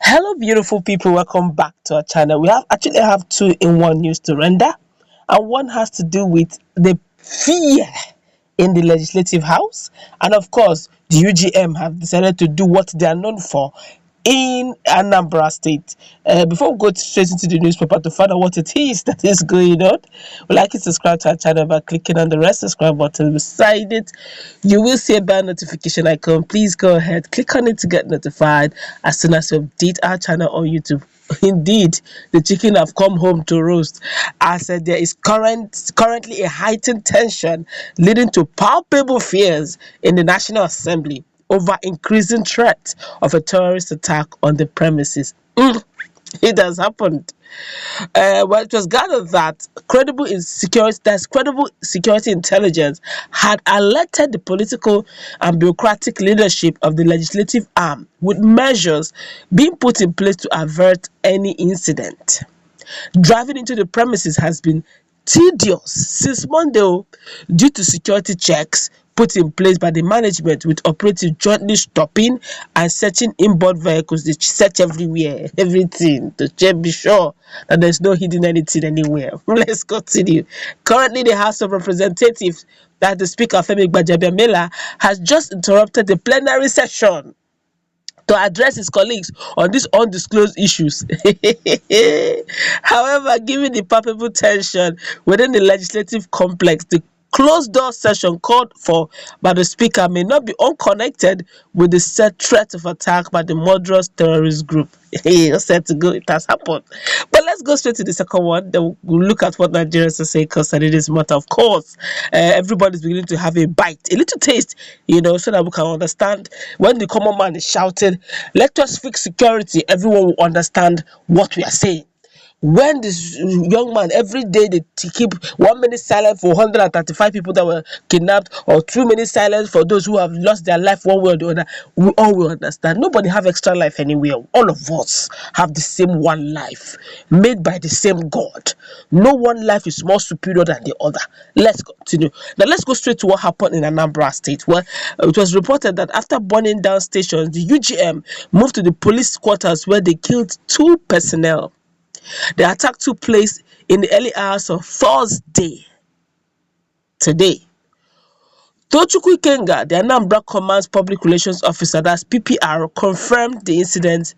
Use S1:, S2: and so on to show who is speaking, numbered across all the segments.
S1: Hello, beautiful people. Welcome back to our channel. We actually have two in one news to render, and one has to do with the fear in the legislative house, and of course, the UGM have decided to do what they are known for in Anambra State. Before we go straight into the newspaper to find out what it is that is going on, we'd like you to subscribe to our channel by clicking on the red subscribe button beside it. You will see a bell notification icon. Please go ahead, click on it to get notified as soon as we update our channel on YouTube. Indeed, the chicken have come home to roast. As there is currently a heightened tension leading to palpable fears in the National Assembly over increasing threat of a terrorist attack on the premises. It has happened. Well, it was gathered that credible security intelligence had alerted the political and bureaucratic leadership of the legislative arm, with measures being put in place to avert any incident. Driving into the premises has been tedious since Monday due to security checks put in place by the management, with operatives jointly stopping and searching inboard vehicles. They search everywhere, everything, to be sure that there's no hidden anything anywhere. Let's continue. Currently, the House of Representatives, that the Speaker Femi Gbajabiamila, has just interrupted the plenary session to address his colleagues on these undisclosed issues. However, given the palpable tension within the legislative complex, the closed-door session called for by the Speaker may not be unconnected with the set threat of attack by the murderous terrorist group. Set to go, it has happened. But let's go straight to the second one. Then we'll look at what Nigerians are saying concerning this matter. Of course, everybody's beginning to have a bite, a little taste, so that we can understand. When the common man is shouting, "Let us fix security," everyone will understand what we are saying. When this young man, every day they keep 1 minute silent for 135 people that were kidnapped, or 2 minutes silence for those who have lost their life one way or the other, we all will understand. Nobody have extra life anywhere. All of us have the same one life made by the same God. No one life is more superior than the other. Let's continue. Now let's go straight to what happened in Anambra State, where it was reported that after burning down stations, the UGM moved to the police quarters, where they killed 2 personnel. The attack took place in the early hours of Thursday, today. Tochukwu Ikenga, the Anambra Command's public relations officer, that's PPR, confirmed the incident,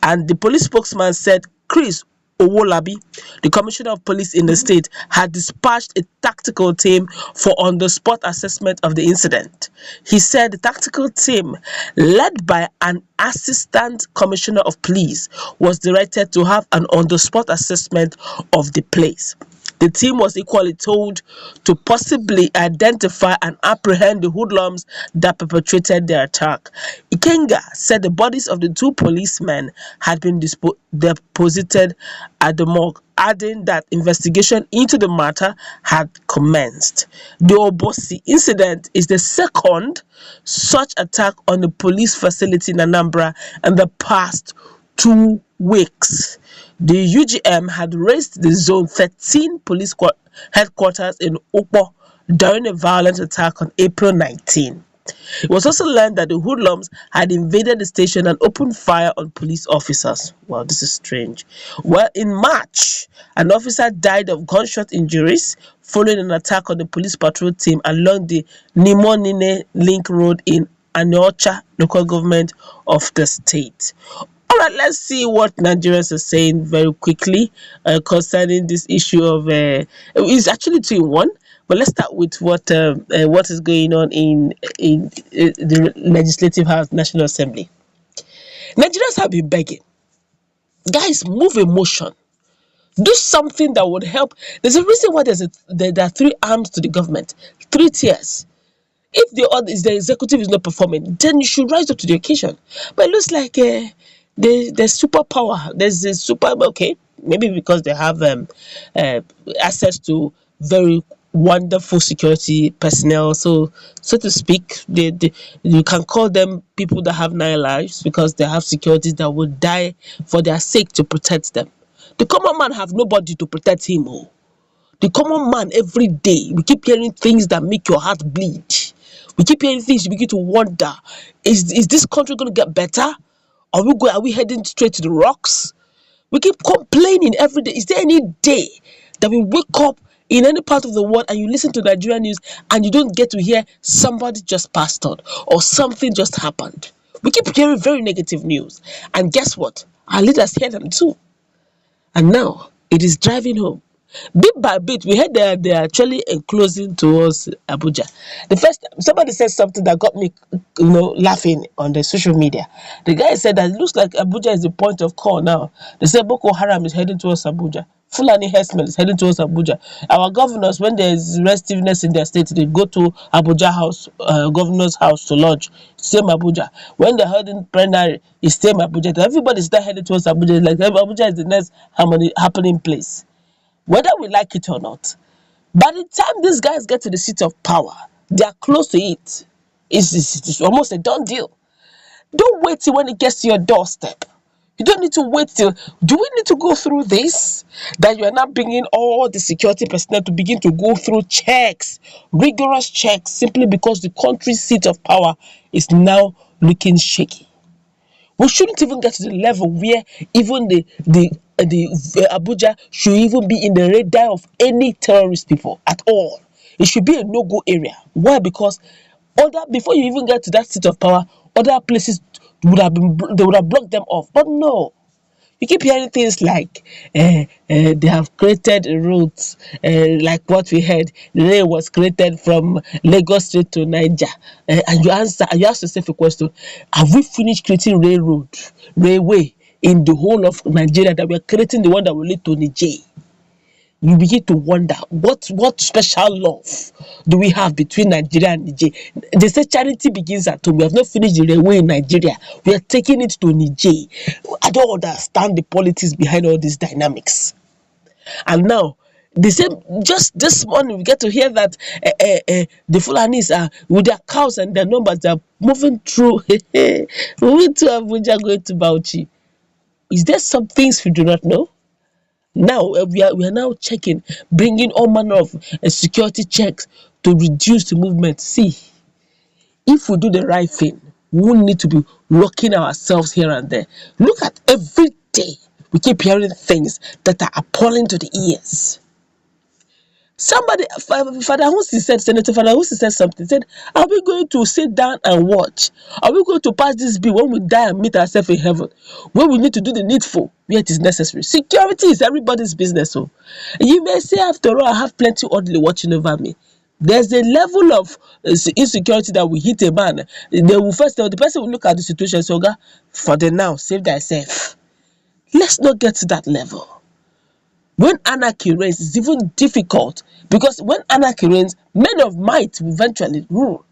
S1: and the police spokesman said Chris Owolabi, the commissioner of police in the state, had dispatched a tactical team for on-the-spot assessment of the incident. He said the tactical team, led by an assistant commissioner of police, was directed to have an on-the-spot assessment of the place. The team was equally told to possibly identify and apprehend the hoodlums that perpetrated the attack. Ikenga said the bodies of the 2 policemen had been deposited at the morgue, adding that investigation into the matter had commenced. The Obosi incident is the second such attack on the police facility in Anambra in the past 2 weeks. The UGM had raised the Zone 13 police headquarters in Ukpo during a violent attack on April 19. It was also learned that the hoodlums had invaded the station and opened fire on police officers. Wow, this is strange. Well, in March, an officer died of gunshot injuries following an attack on the police patrol team along the Nimonine Link Road in Aniocha local government of the state. All right, let's see what Nigerians are saying very quickly concerning this issue of it's actually 2 in 1. But let's start with what is going on in the Legislative House, National Assembly. Nigerians have been begging, guys, move a motion, do something that would help. There's a reason why there are 3 arms to the government, 3 tiers. If the executive is not performing, then you should rise up to the occasion. But it looks like there's superpower. There's a okay, maybe because they have access to very wonderful security personnel, so to speak, you can call them people that have 9 lives, because they have securities that would die for their sake to protect them. The common man have nobody to protect him. The common man, every day we keep hearing things that make your heart bleed. We keep hearing things, you begin to wonder, is this country going to get better, Are we heading straight to the rocks? We keep complaining every day. Is there any day that we wake up in any part of the world and you listen to Nigerian news and you don't get to hear somebody just passed on or something just happened? We keep hearing very negative news. And guess what? Our leaders hear them too. And now it is driving home. Bit by bit, we heard that they are actually enclosing towards Abuja. The first time somebody said something that got me, laughing on the social media. The guy said that it looks like Abuja is the point of call now. They said Boko Haram is heading towards Abuja. Fulani herdsmen is heading towards Abuja. Our governors, when there is restiveness in their state, they go to Abuja house, governor's house to lodge. Same Abuja. When they're holding plenary, it's same Abuja. Everybody's there heading towards Abuja. Like Abuja is the next happening place. Whether we like it or not, by the time these guys get to the seat of power, they are close to it. It's almost a done deal. Don't wait till when it gets to your doorstep. You don't need to wait till. Do we need to go through this? That you are now bringing all the security personnel to begin to go through checks, rigorous checks, simply because the country's seat of power is now looking shaky. We shouldn't even get to the level where even the Abuja should even be in the radar of any terrorist people at all. It should be a no-go area. Why? Because before you even get to that seat of power, other places they would have blocked them off. But no, you keep hearing things like they have created routes, like what we heard. The rail was created from Lagos State to Niger, and you ask yourself a question: have we finished creating railway in the whole of Nigeria? That we are creating the one that will lead to Niger. You begin to wonder what special love do we have between Nigeria and Niger. They say charity begins at home. We have not finished the railway in Nigeria. We are taking it to Niger. I don't understand the politics behind all these dynamics. And now, the same, just this morning, we get to hear that the Fulanis are with their cows and their numbers. They are moving through, moving to Abuja, going to Bauchi. Is there some things we do not know? Now we are now checking, bringing all manner of security checks to reduce the movement. See, if we do the right thing, we won't need to be locking ourselves here and there. Look at every day we keep hearing things that are appalling to the ears. Somebody, Father Husi said, Senator Father Husi said something. Said, are we going to sit down and watch? Are we going to pass this bill when we die and meet ourselves in heaven? When we need to do the needful, where it is necessary. Security is everybody's business. So you may say, after all, I have plenty orderly watching over me. There's a level of insecurity that will hit a man. The person will look at the situation and say, okay, for the now, save thyself. Let's not get to that level. When anarchy reigns, it's even difficult, because when anarchy reigns, men of might will eventually rule.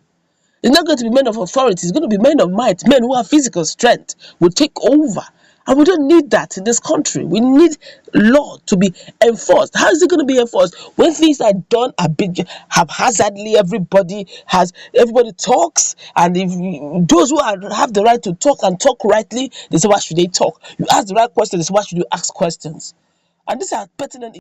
S1: It's not going to be men of authority, it's going to be men of might. Men who have physical strength will take over. And we don't need that in this country. We need law to be enforced. How is it going to be enforced? When things are done a bit haphazardly, everybody talks, and if those who have the right to talk and talk rightly, they say, why should they talk? You ask the right question, they say, why should you ask questions? And these are pertinent